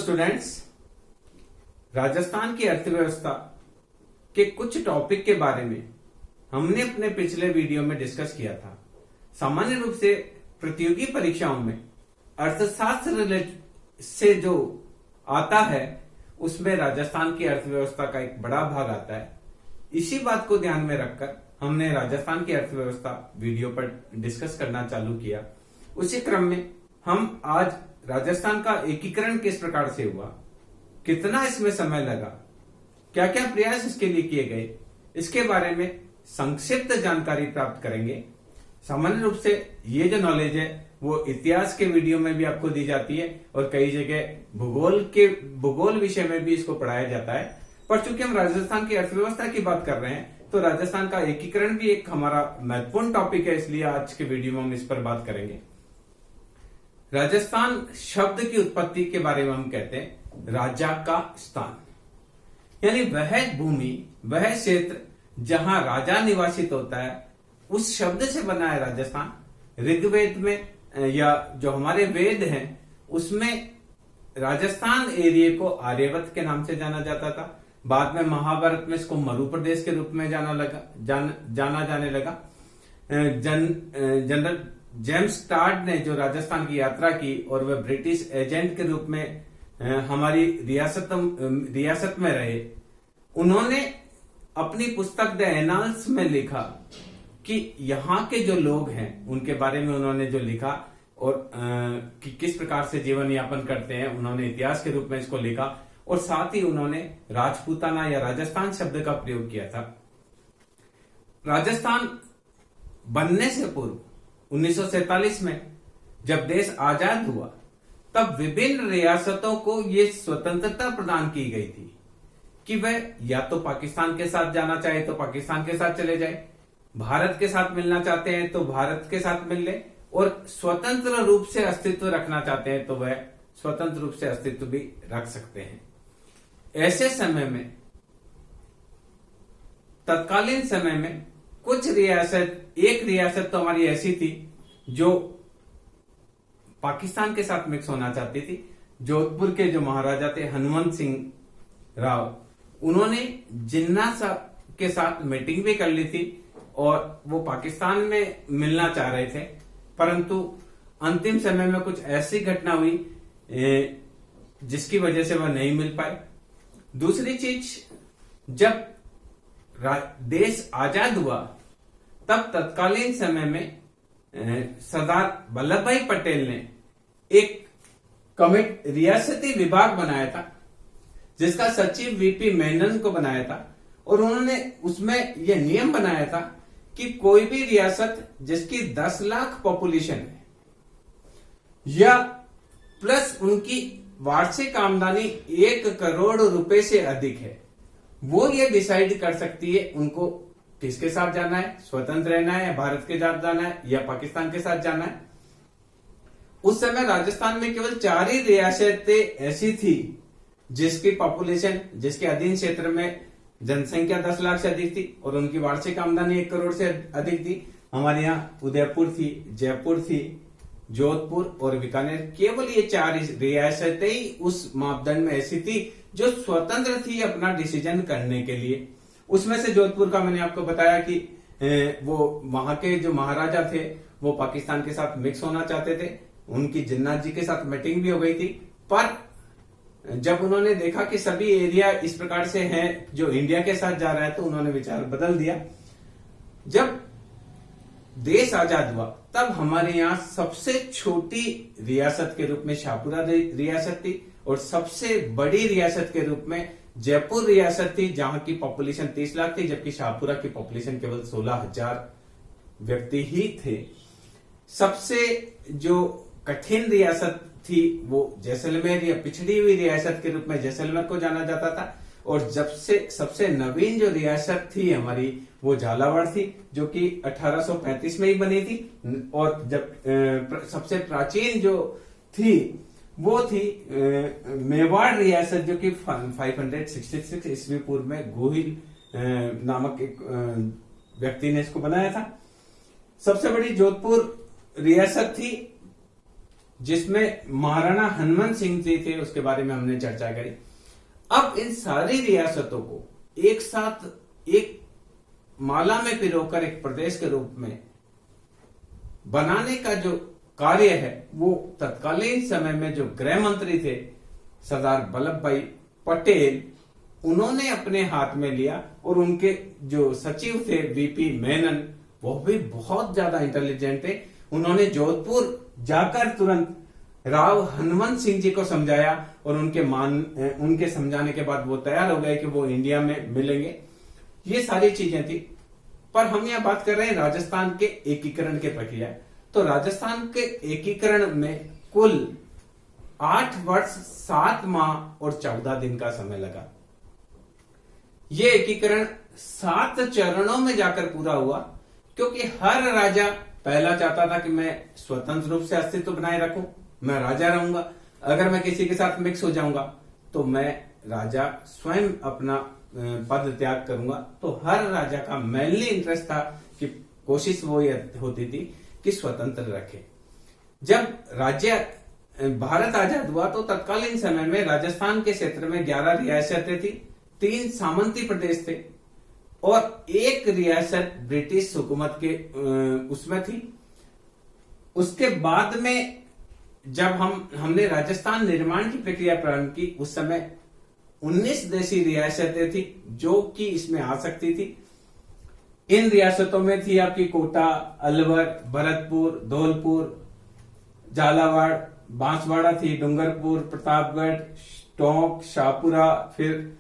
Students, Rajasthan की अर्थव्यवस्था के कुछ टॉपिक के बारे में हमने अपने पिछले वीडियो में डिस्कस किया था। सामान्य रूप से प्रतियोगी परीक्षाओं में अर्थशास्त्र से जो आता है उसमें राजस्थान की अर्थव्यवस्था का एक बड़ा भाग आता है। इसी बात को ध्यान में रखकर हमने राजस्थान की अर्थव्यवस्था वीडियो पर डिस्कस करना चालू किया। उसी क्रम में हम आज राजस्थान का एकीकरण किस प्रकार से हुआ, कितना इसमें समय लगा, क्या क्या प्रयास इसके लिए किए गए, इसके बारे में संक्षिप्त जानकारी प्राप्त करेंगे। सामान्य रूप से ये जो नॉलेज है वो इतिहास के वीडियो में भी आपको दी जाती है और कई जगह भूगोल विषय में भी इसको पढ़ाया जाता है। पर चूंकि हम राजस्थान की अर्थव्यवस्था की बात कर रहे हैं तो राजस्थान का एकीकरण भी एक हमारा महत्वपूर्ण टॉपिक है, इसलिए आज के वीडियो में हम इस पर बात करेंगे। राजस्थान शब्द की उत्पत्ति के बारे में हम कहते हैं राजा का स्थान, यानी वह भूमि, वह क्षेत्र जहां राजा निवासित होता है, उस शब्द से बना है राजस्थान। ऋग्वेद में या जो हमारे वेद हैं उसमें राजस्थान एरिया को आर्यवत के नाम से जाना जाता था। बाद में महाभारत में इसको मरु प्रदेश के रूप में जाना जाने लगा। जनरल जेम्स टार्ड ने जो राजस्थान की यात्रा की और वह ब्रिटिश एजेंट के रूप में हमारी रियासत में रहे, उन्होंने अपनी पुस्तक द एनाल्स में लिखा कि यहाँ के जो लोग हैं उनके बारे में उन्होंने जो लिखा और कि किस प्रकार से जीवन यापन करते हैं, उन्होंने इतिहास के रूप में इसको लिखा और साथ ही उन्होंने राजपूताना या राजस्थान शब्द का प्रयोग किया था। राजस्थान बनने से पूर्व 1947 में जब देश आजाद हुआ तब विभिन्न रियासतों को यह स्वतंत्रता प्रदान की गई थी कि वह या तो पाकिस्तान के साथ जाना चाहे तो पाकिस्तान के साथ चले जाए, भारत के साथ मिलना चाहते हैं तो भारत के साथ मिल ले, और स्वतंत्र रूप से अस्तित्व रखना चाहते हैं तो वह स्वतंत्र रूप से अस्तित्व भी रख सकते हैं। ऐसे समय में, तत्कालीन समय में कुछ एक रियासत तो हमारी ऐसी थी जो पाकिस्तान के साथ मिक्स होना चाहती थी। जोधपुर के जो महाराजा थे हनुमंत सिंह राव, उन्होंने जिन्ना के साथ मीटिंग भी कर ली थी और वो पाकिस्तान में मिलना चाह रहे थे, परंतु अंतिम समय में कुछ ऐसी घटना हुई जिसकी वजह से वह नहीं मिल पाए। दूसरी चीज, जब देश आजाद हुआ तब तत्कालीन समय में सरदार वल्लभ भाई पटेल ने एक रियासती विभाग बनाया था जिसका सचिव वीपी मेनन को बनाया था और उन्होंने उसमें यह नियम बनाया था कि कोई भी रियासत जिसकी 10 लाख पॉपुलेशन है या प्लस उनकी वार्षिक आमदनी 1 करोड़ रुपए से अधिक है, वो ये डिसाइड कर सकती है उनको किसके साथ जाना है, स्वतंत्र रहना है, भारत के साथ जाना है या पाकिस्तान के साथ जाना है। उस समय राजस्थान में केवल 4 ही रियासतें ऐसी थी जिसकी पॉपुलेशन, जिसके अधीन क्षेत्र में जनसंख्या 10 लाख से अधिक थी और उनकी वार्षिक आमदनी 1 करोड़ से अधिक थी। हमारे यहाँ उदयपुर थी, जयपुर थी, जोधपुर और बीकानेर। केवल ये 4 रियासतें ही उस मापदंड में ऐसी थी जो स्वतंत्र थी अपना डिसीजन करने के लिए। उसमें से जोधपुर का मैंने आपको बताया कि वो वहां के जो महाराजा थे वो पाकिस्तान के साथ मिक्स होना चाहते थे। उनकी जिन्ना जी के साथ मीटिंग भी हो गई थी, पर जब उन्होंने देखा कि सभी एरिया इस प्रकार से हैं जो इंडिया के साथ जा रहा है तो उन्होंने विचार बदल दिया। जब देश आजाद हुआ तब हमारे यहाँ सबसे छोटी रियासत के रूप में शाहपुरा रियासत थी और सबसे बड़ी रियासत के रूप में जयपुर रियासत थी, जहां की पॉपुलेशन 30 लाख थी, जबकि शाहपुरा की पॉपुलेशन केवल 16,000 व्यक्ति ही थे। सबसे जो कठिन रियासत थी वो जैसलमेर या पिछड़ी हुई रियासत के रूप में जैसलमेर को जाना जाता था और जब से सबसे नवीन जो रियासत थी हमारी वो झालावाड़ थी, जो कि 1835 में ही बनी थी। और जब सबसे प्राचीन जो थी वो थी मेवाड़ रियासत, जो कि 566 ईस्वी पूर्व में गोहिल नामक एक व्यक्ति ने इसको बनाया था। सबसे बड़ी जोधपुर रियासत थी जिसमें महाराणा हनुमंत सिंह जी थे, उसके बारे में हमने चर्चा करी। अब इन सारी रियासतों को एक साथ एक माला में पिरोकर एक प्रदेश के रूप में बनाने का जो कार्य है, वो तत्कालीन समय में जो गृह मंत्री थे सरदार वल्लभ भाई पटेल, उन्होंने अपने हाथ में लिया। और उनके जो सचिव थे वीपी मेनन, वो भी बहुत ज्यादा इंटेलिजेंट थे। उन्होंने जोधपुर जाकर तुरंत राव हनुमंत सिंह जी को समझाया और उनके समझाने के बाद वो तैयार हो गए कि वो इंडिया में मिलेंगे। ये सारी चीजें थी। पर हम यहाँ बात कर रहे हैं राजस्थान के एकीकरण के प्रक्रिया। तो राजस्थान के एकीकरण में कुल 8 वर्ष 7 माह और 14 दिन का समय लगा। ये एकीकरण 7 चरणों में जाकर पूरा हुआ, क्योंकि हर राजा पहला चाहता था कि मैं स्वतंत्र रूप से अस्तित्व बनाए रखूं, मैं राजा रहूंगा। अगर मैं किसी के साथ मिक्स हो जाऊंगा तो मैं राजा स्वयं अपना पद त्याग करूंगा। तो हर राजा का मेनली इंटरेस्ट था कि कोशिश वो होती थी कि स्वतंत्र रखे। जब राज्य भारत आजाद हुआ तो तत्कालीन समय में राजस्थान के क्षेत्र में 11 रियासतें थी, 3 सामंती प्रदेश थे और 1 रियासत ब्रिटिश हुकूमत के उसमें थी। उसके बाद में जब हमने राजस्थान निर्माण की प्रक्रिया प्रारंभ की, उस समय 19 देशी रियासतें थी जो कि इसमें आ सकती थी। इन रियासतों में थी आपकी कोटा, अलवर, भरतपुर, धौलपुर, झालावाड़, बांसवाड़ा थी, डूंगरपुर, प्रतापगढ़, टोंक, शाहपुरा, फिर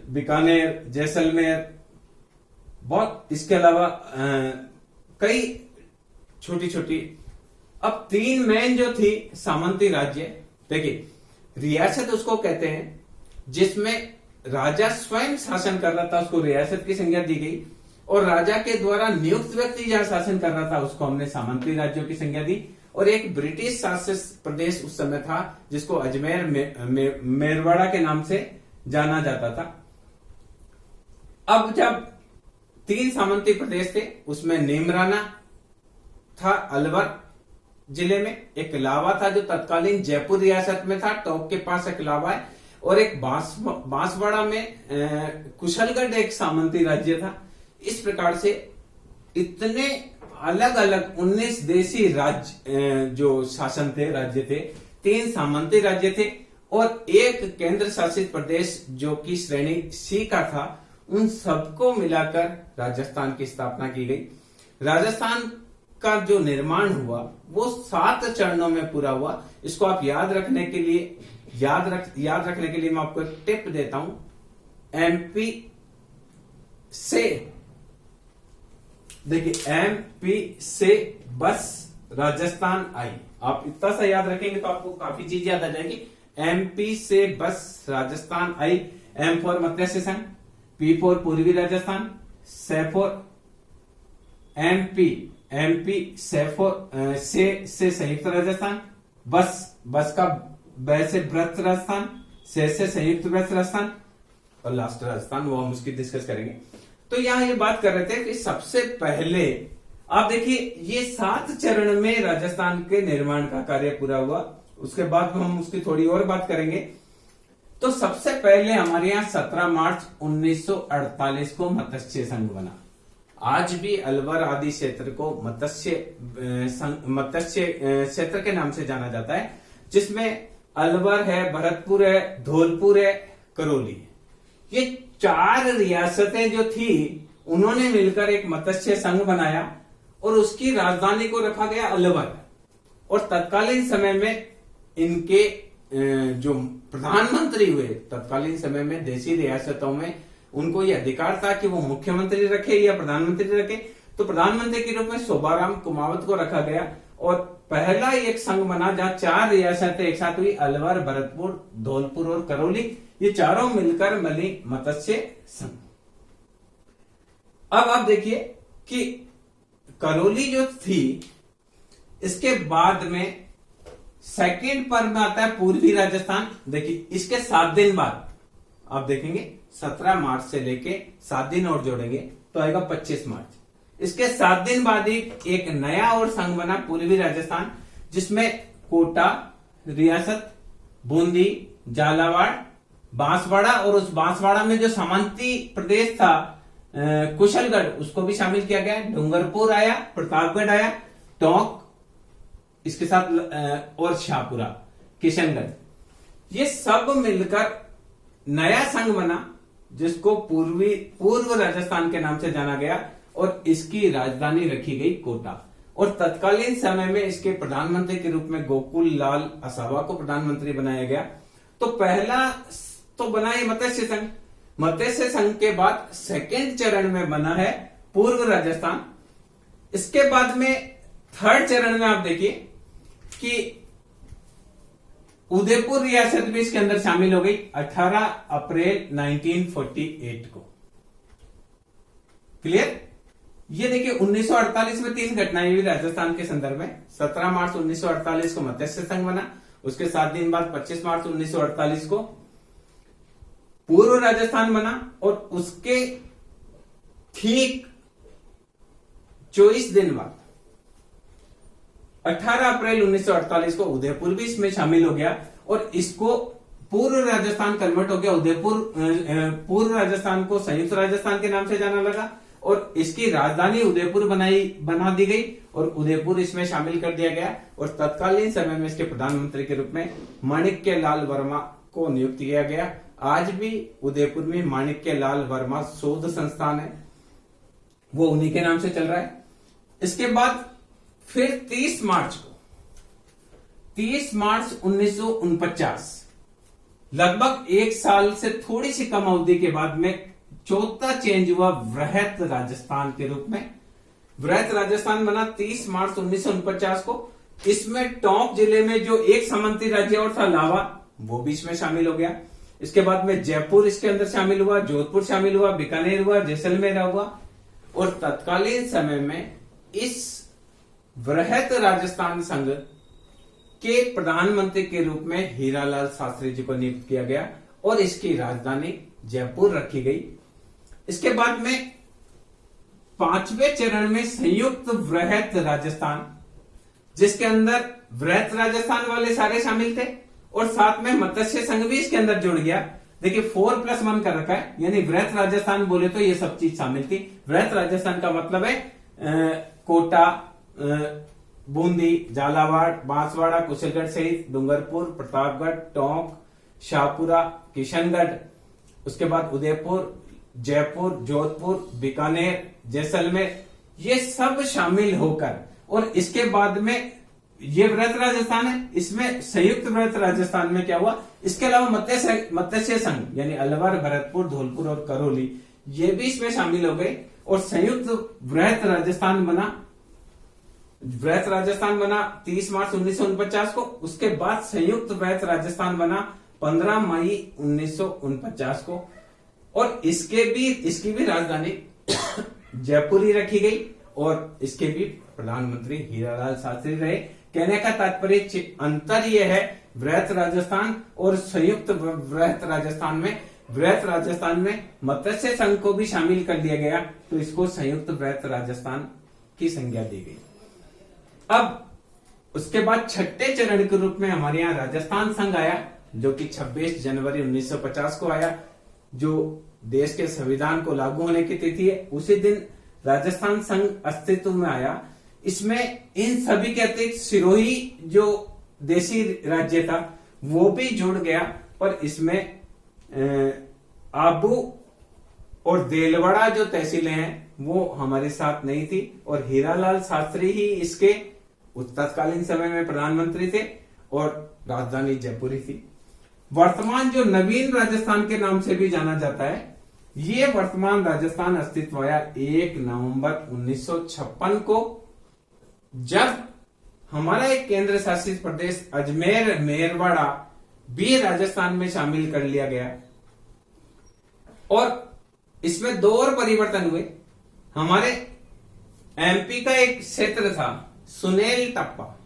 बीकानेर, जैसलमेर, बहुत इसके अलावा कई छोटी छोटी। अब 3 मेन जो थी सामंती राज्य। देखिए, रियासत उसको कहते हैं जिसमें राजा स्वयं शासन कर रहा था, उसको रियासत की संज्ञा दी गई। और राजा के द्वारा नियुक्त व्यक्ति जहां शासन कर रहा था उसको हमने सामंती राज्यों की संज्ञा दी। और एक ब्रिटिश शासित प्रदेश उस समय था जिसको अजमेर मेरवाड़ा के नाम से जाना जाता था। अब जब 3 सामंती प्रदेश थे, उसमें नीमराना था अलवर जिले में, एक लावा था जो तत्कालीन जयपुर रियासत में था, टोंक के पास एक लावा है, और एक बांसवाड़ा में कुशलगढ़ एक सामंती राज्य था। इस प्रकार से इतने अलग अलग 19 देशी राज्य जो शासन थे, राज्य थे, 3 सामंती राज्य थे और एक केंद्र शासित प्रदेश जो कि श्रेणी सी का था। उन सबको मिलाकर राजस्थान की स्थापना की गई। राजस्थान का जो निर्माण हुआ वो 7 चरणों में पूरा हुआ। इसको आप याद रखने के लिए मैं आपको एक टिप देता हूं। एमपी से देखिए, एमपी से बस राजस्थान आई। आप इतना सा याद रखेंगे तो आपको काफी चीज याद आ जाएगी। एमपी से बस राजस्थान आई। एम फॉर मत्स्य संघ, पी फॉर पूर्वी राजस्थान, से फॉर एमपी से फॉर से संयुक्त राजस्थान, बस का ब से व्रत राजस्थान, से संयुक्त व्रत राजस्थान और लास्ट राजस्थान, वो हम उसकी डिस्कस करेंगे। तो यहां ये बात कर रहे थे कि सबसे पहले आप देखिए ये 7 चरण में राजस्थान के निर्माण का कार्य पूरा हुआ। उसके बाद हम उसकी थोड़ी और बात करेंगे। तो सबसे पहले हमारे यहाँ 17 मार्च 1948 को मत्स्य संघ बना। आज भी अलवर आदि क्षेत्र को मत्स्य क्षेत्र के नाम से जाना जाता है, जिसमें अलवर है, भरतपुर है, धौलपुर है, करौली है। ये 4 रियासतें जो थी उन्होंने मिलकर एक मत्स्य संघ बनाया और उसकी राजधानी को रखा गया अलवर। और तत्कालीन समय में इनके जो प्रधानमंत्री हुए, तत्कालीन समय में देशी रियासतों में उनको यह अधिकार था कि वो मुख्यमंत्री रखे या प्रधानमंत्री रखे। तो प्रधानमंत्री के रूप में शोभाराम कुमावत को रखा गया और पहला एक संघ बना जहां 4 रियासतें एक साथ हुई, अलवर, भरतपुर, धौलपुर और करौली। ये चारों मिलकर मिली मत्स्य संघ। अब आप देखिए कि करौली जो थी, इसके बाद में सेकेंड पर में आता है पूर्वी राजस्थान। देखिए इसके 7 दिन बाद आप देखेंगे 17 मार्च से लेके 7 दिन और जोड़ेंगे तो आएगा 25 मार्च। इसके 7 दिन बाद ही एक नया और संघ बना पूर्वी राजस्थान, जिसमें कोटा, रियासत, बूंदी, झालावाड़, बांसवाड़ा, और उस बांसवाड़ा में जो सामंती प्रदेश था कुशलगढ़, उसको भी शामिल किया गया। डूंगरपुर आया, प्रतापगढ़ आया, टोंक इसके साथ और शाहपुरा, किशनगढ़, ये सब मिलकर नया संघ बना जिसको पूर्व राजस्थान के नाम से जाना गया, और इसकी राजधानी रखी गई कोटा। और तत्कालीन समय में इसके प्रधानमंत्री के रूप में गोकुल लाल असावा को प्रधानमंत्री बनाया गया। तो पहला तो बना ये मत्स्य संघ। मत्स्य संघ के बाद सेकेंड चरण में बना है पूर्व राजस्थान। इसके बाद में थर्ड चरण में आप देखिए कि उदयपुर रियासत भी इसके अंदर शामिल हो गई 18 अप्रैल 1948 को। क्लियर? ये देखिए 1948 में 3 घटनाएं हुई राजस्थान के संदर्भ में। 17 मार्च 1948 को मत्स्य संघ बना, उसके 7 दिन बाद 25 मार्च 1948 को पूर्व राजस्थान बना, और उसके ठीक 24 दिन बाद 18 अप्रैल 1948 को उदयपुर भी इसमें शामिल हो गया, और इसको पूर्व राजस्थान कन्वर्ट हो गया। पूर्व राजस्थान को संयुक्त राजस्थान के नाम से जाना लगा, और इसकी राजधानी उदयपुर बना दी गई, और उदयपुर इसमें शामिल कर दिया गया। और तत्कालीन समय में इसके प्रधानमंत्री के रूप में माणिक्य लाल वर्मा को नियुक्त किया गया। आज भी उदयपुर में माणिक्य लाल वर्मा शोध संस्थान है, वो उन्हीं के नाम से चल रहा है। इसके बाद फिर 30 मार्च 1949, लगभग 1 साल से थोड़ी सी कम अवधि के बाद में चौथा चेंज हुआ वृहत राजस्थान के रूप में। वृहत राजस्थान बना 30 मार्च 1949 को। इसमें टोंक जिले में जो एक सामंती राज्य और था लावा, वो भी इसमें शामिल हो गया। इसके बाद में जयपुर इसके अंदर शामिल हुआ, जोधपुर शामिल हुआ, बीकानेर हुआ, जैसलमेर हुआ। और तत्कालीन समय में इस वृहत राजस्थान संघ के प्रधानमंत्री के रूप में हीरालाल शास्त्री जी को नियुक्त किया गया, और इसकी राजधानी जयपुर रखी गई। इसके बाद में 5वें चरण में संयुक्त वृहत राजस्थान, जिसके अंदर वृहत राजस्थान वाले सारे शामिल थे, और साथ में मत्स्य संघ भी इसके अंदर जुड़ गया। देखिए 4+1 कर रखा है, यानी वृहत राजस्थान बोले तो ये सब चीज शामिल थी। वृहत राजस्थान का मतलब है कोटा, बूंदी, झालावाड़, बांसवाड़ा, कुशलगढ़ सहित डूंगरपुर, प्रतापगढ़, टोंक, शाहपुरा, किशनगढ़, उसके बाद उदयपुर, जयपुर, जोधपुर, बीकानेर, जैसलमेर, ये सब शामिल होकर, और इसके बाद में ये वृहत राजस्थान है। इसमें संयुक्त वृहत राजस्थान में क्या हुआ, इसके अलावा मत्स्य संघ यानी अलवर, भरतपुर, धौलपुर और करौली, ये भी इसमें शामिल हो गए, और संयुक्त वृहत राजस्थान बना। वृहत राजस्थान बना 30 मार्च 1949 को। उसके बाद संयुक्त वृहत राजस्थान बना 15 मई 1949 को, और इसकी भी राजधानी जयपुर ही रखी गई, और इसके भी प्रधानमंत्री हीरालाल शास्त्री रहे। कहने का तात्पर्य अंतर यह है वृहत राजस्थान और संयुक्त वृहत राजस्थान में मत्स्य संघ को भी शामिल कर दिया गया, तो इसको संयुक्त वृहत राजस्थान की संज्ञा दी गई। अब उसके बाद छठे चरण के रूप में हमारे यहाँ राजस्थान संघ आया, जो कि 26 जनवरी 1950 को आया, जो देश के संविधान को लागू होने की तिथि है। उसी दिन राजस्थान संघ अस्तित्व में आया। इसमें इन सभी के अतिरिक्त सिरोही जो देसी राज्य था वो भी जुड़ गया, पर इसमें आबू और देलवाड़ा जो तहसीलें हैं वो हमारे साथ नहीं थी, और हीरालाल शास्त्री ही इसके तत्कालीन समय में प्रधानमंत्री थे, और राजधानी जयपुर ही थी। वर्तमान जो नवीन राजस्थान के नाम से भी जाना जाता है, ये वर्तमान राजस्थान अस्तित्व आया 1 नवंबर 1956 को, जब हमारा एक केंद्र शासित प्रदेश अजमेर मेरवाड़ा भी राजस्थान में शामिल कर लिया गया। और इसमें 2 और परिवर्तन हुए। हमारे एमपी का एक क्षेत्र था सुनेल टप्पा,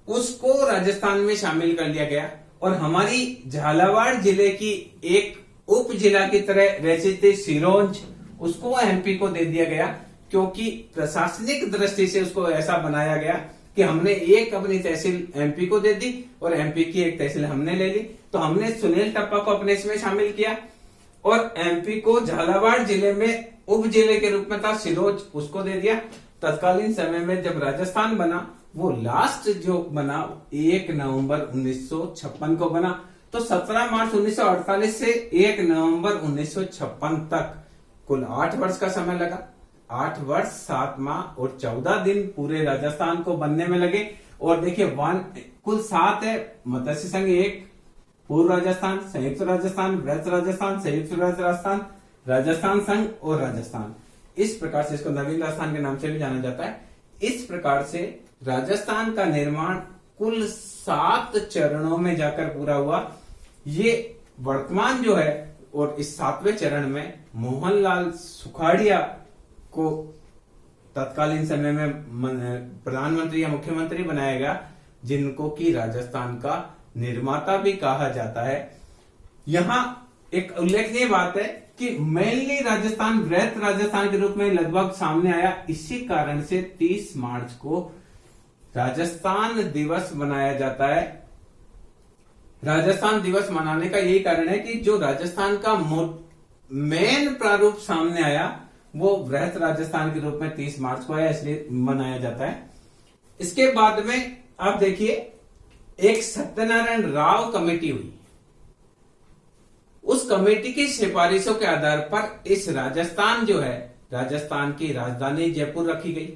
उसको राजस्थान में शामिल कर लिया गया, और हमारी झालावाड़ जिले की एक उप जिला की तरह रहती थी सिरोंज, उसको एमपी को दे दिया गया, क्योंकि प्रशासनिक दृष्टि से उसको ऐसा बनाया गया कि हमने एक अपनी तहसील एमपी को दे दी और एमपी की एक तहसील हमने ले ली। तो हमने सुनील टप्पा को अपने इसमें शामिल किया और एमपी को झालावाड़ जिले में उप जिले के रूप में था सिरोज, उसको दे दिया। तत्कालीन समय में जब राजस्थान बना, वो लास्ट जो बना 1 नवंबर 1956 को बना। तो 17 मार्च 1948 से 1 नवंबर 1956 तक कुल 8 वर्ष का समय लगा। 8 वर्ष 7 माह और 14 दिन पूरे राजस्थान को बनने में लगे। और देखिए कुल 7 है, मत्स्य संघ 1, पूर्व राजस्थान, संयुक्त राजस्थान, वृहत राजस्थान, संयुक्त राजस्थान, राजस्थान संघ और राजस्थान। इस प्रकार से इसको नवीन राजस्थान के नाम से भी जाना जाता है। इस प्रकार से राजस्थान का निर्माण कुल 7 चरणों में जाकर पूरा हुआ। ये वर्तमान जो है, और इस 7वें चरण में मोहनलाल सुखाड़िया को तत्कालीन समय में प्रधानमंत्री या मुख्यमंत्री बनाया गया, जिनको कि राजस्थान का निर्माता भी कहा जाता है। यहाँ एक उल्लेखनीय बात है कि मेनली राजस्थान वृहत राजस्थान के रूप में लगभग सामने आया। इसी कारण से 30 मार्च को राजस्थान दिवस मनाया जाता है। राजस्थान दिवस मनाने का यही कारण है कि जो राजस्थान का मेन प्रारूप सामने आया वो वृहत राजस्थान के रूप में 30 मार्च को आया, इसलिए मनाया जाता है। इसके बाद में आप देखिए एक सत्यनारायण राव कमेटी हुई। उस कमेटी की सिफारिशों के आधार पर इस राजस्थान जो है, राजस्थान की राजधानी जयपुर रखी गई।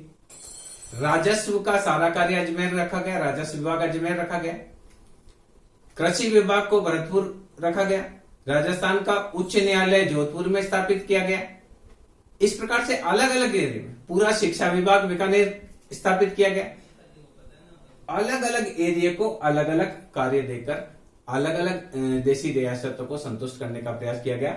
राजस्व का सारा कार्य अजमेर रखा गया, राजस्व विभाग अजमेर रखा गया। कृषि विभाग को भरतपुर रखा गया। राजस्थान का उच्च न्यायालय जोधपुर में स्थापित किया गया। इस प्रकार से अलग अलग एरिया में पूरा शिक्षा विभाग बीकानेर स्थापित किया गया। अलग अलग एरिया को अलग अलग कार्य देकर अलग अलग देशी रियासतों को संतुष्ट करने का प्रयास किया गया।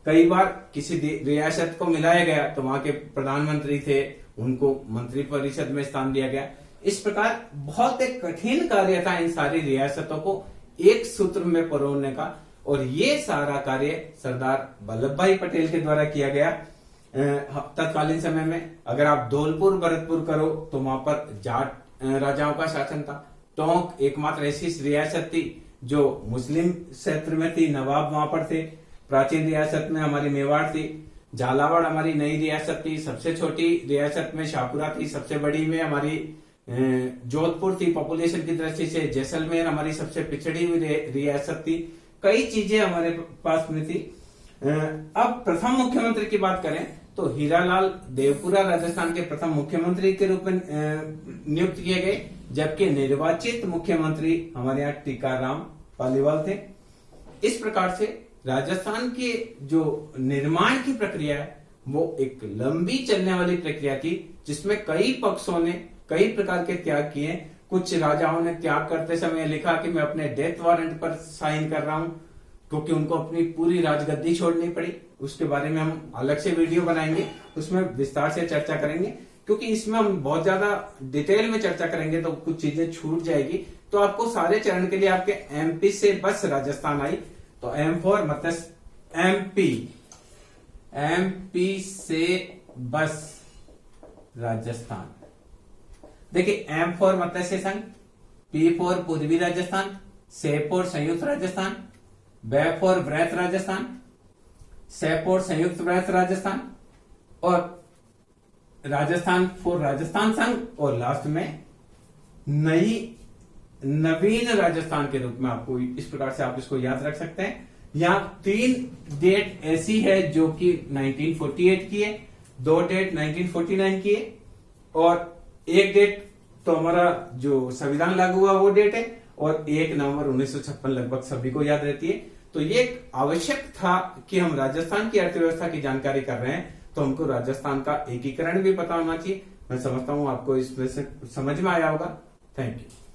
कई बार किसी रियासत को मिलाया गया तो वहां के प्रधानमंत्री थे, उनको मंत्री परिषद में स्थान दिया गया। इस प्रकार बहुत एक कठिन कार्य था इन सारी रियासतों को एक सूत्र में परोने का, और ये सारा कार्य सरदार वल्लभ भाई पटेल के द्वारा किया गया। तत्कालीन समय में अगर आप धौलपुर भरतपुर करो तो वहां पर जाट राजाओं का शासन था। टोंक एकमात्र ऐसी रियासत थी जो मुस्लिम क्षेत्र में थी, नवाब वहां पर थे। प्राचीन रियासत में हमारी मेवाड़ थी। झालावाड़ हमारी नई रियासत थी। सबसे छोटी रियासत में शाहपुरा थी। सबसे बड़ी में हमारी जोधपुर थी पॉपुलेशन की दृष्टि से। जैसलमेर हमारी सबसे पिछड़ी हुई रियासत थी। कई चीजें हमारे पास में थी। अब प्रथम मुख्यमंत्री की बात करें तो हीरालाल देवपुरा राजस्थान के प्रथम मुख्यमंत्री के रूप में नियुक्त किए गए, जबकि निर्वाचित मुख्यमंत्री हमारे यहाँ टीकाराम पालीवाल थे। इस प्रकार से राजस्थान के जो निर्माण की प्रक्रिया है वो एक लंबी चलने वाली प्रक्रिया थी, जिसमें कई पक्षों ने कई प्रकार के त्याग किए। कुछ राजाओं ने त्याग करते समय लिखा कि मैं अपने डेथ वारंट पर साइन कर रहा हूं, क्योंकि उनको अपनी पूरी राजगद्दी छोड़नी पड़ी। उसके बारे में हम अलग से वीडियो बनाएंगे, उसमें विस्तार से चर्चा करेंगे, क्योंकि इसमें हम बहुत ज्यादा डिटेल में चर्चा करेंगे तो कुछ चीजें छूट जाएगी। तो आपको सारे चरण के लिए आपके एमपी से बस राजस्थान आई, तो एम फॉर मतलब एमपी से बस राजस्थान। देखिए एम फॉर मत्स्य संघ, पी फॉर पूर्वी राजस्थान, से फॉर संयुक्त राजस्थान, वे फॉर वृहत राजस्थान, से फॉर संयुक्त वृहत राजस्थान, और राजस्थान फॉर राजस्थान संघ, और लास्ट में नवीन राजस्थान के रूप में। आपको इस प्रकार से आप इसको याद रख सकते हैं। यहाँ 3 डेट ऐसी है जो कि 1948 की है, 2 डेट 1949 की है, और 1 डेट तो हमारा जो संविधान लागू हुआ वो डेट है, और 1 नवंबर 1956 लगभग सभी को याद रहती है। तो ये आवश्यक था कि हम राजस्थान की अर्थव्यवस्था की जानकारी कर रहे हैं तो हमको राजस्थान का एकीकरण भी पता होना चाहिए। मैं समझता हूं आपको इसमें से समझ में आया होगा। Thank you.